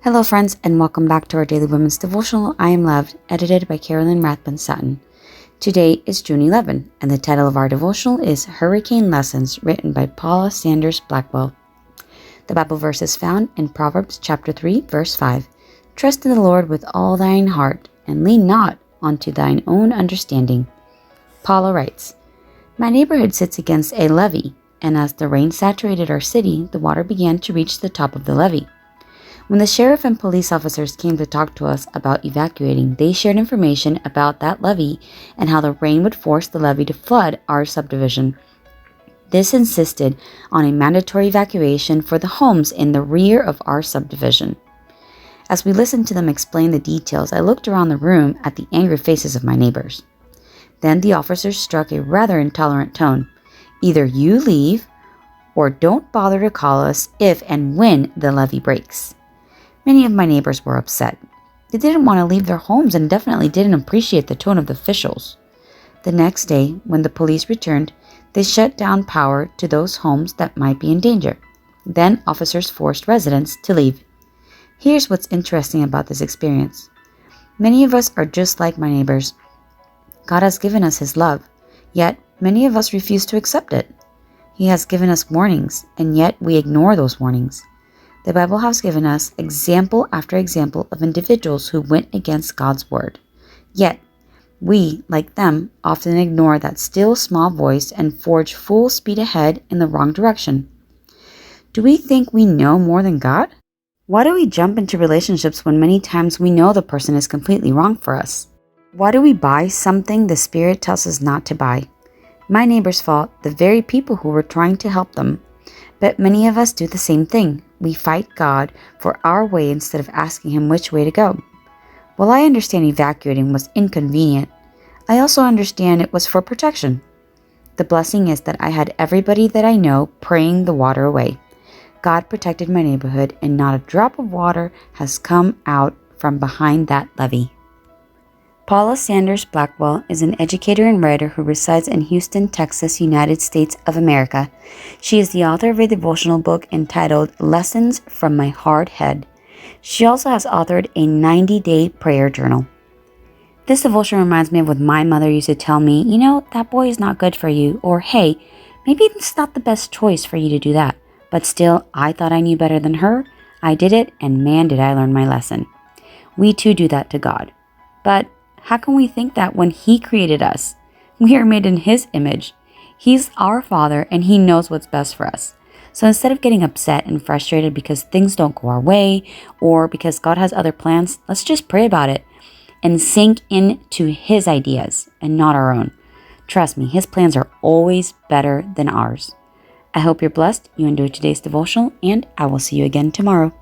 Hello, friends, and welcome back to our Daily Women's Devotional. I Am Loved, edited by Carolyn Rathbun Sutton. Today is June 11, and the title of our devotional is Hurricane Lessons, written by Paula Sanders Blackwell. The Bible verse is found in Proverbs chapter 3, verse 5. Trust in the Lord with all thine heart, and lean not unto thine own understanding. Paula writes, My neighborhood sits against a levee, and as the rain saturated our city, the water began to reach the top of the levee. When the sheriff and police officers came to talk to us about evacuating, they shared information about that levee and how the rain would force the levee to flood our subdivision. This insisted on a mandatory evacuation for the homes in the rear of our subdivision. As we listened to them explain the details, I looked around the room at the angry faces of my neighbors. Then the officers struck a rather intolerant tone. Either you leave, or don't bother to call us if and when the levee breaks. Many of my neighbors were upset. They didn't want to leave their homes and definitely didn't appreciate the tone of the officials. The next day, when the police returned, they shut down power to those homes that might be in danger. Then officers forced residents to leave. Here's what's interesting about this experience. Many of us are just like my neighbors. God has given us His love, yet many of us refuse to accept it. He has given us warnings, and yet we ignore those warnings. The Bible has given us example after example of individuals who went against God's word. Yet, we, like them, often ignore that still small voice and forge full speed ahead in the wrong direction. Do we think we know more than God? Why do we jump into relationships when many times we know the person is completely wrong for us? Why do we buy something the Spirit tells us not to buy? My neighbors fought the very people who were trying to help them. But many of us do the same thing. We fight God for our way instead of asking Him which way to go. While I understand evacuating was inconvenient, I also understand it was for protection. The blessing is that I had everybody that I know praying the water away. God protected my neighborhood, and not a drop of water has come out from behind that levee. Paula Sanders Blackwell is an educator and writer who resides in Houston, Texas, United States of America. She is the author of a devotional book entitled Lessons from My Hard Head. She also has authored a 90-day prayer journal. This devotion reminds me of what my mother used to tell me, that boy is not good for you, or hey, maybe it's not the best choice for you to do that. But still, I thought I knew better than her. I did it, and man, did I learn my lesson. We too do that to God. But how can we think that when He created us? We are made in His image. He's our Father, and He knows what's best for us. So instead of getting upset and frustrated because things don't go our way or because God has other plans, let's just pray about it and sink into His ideas and not our own. Trust me, His plans are always better than ours. I hope you're blessed, you enjoyed today's devotional, and I will see you again tomorrow.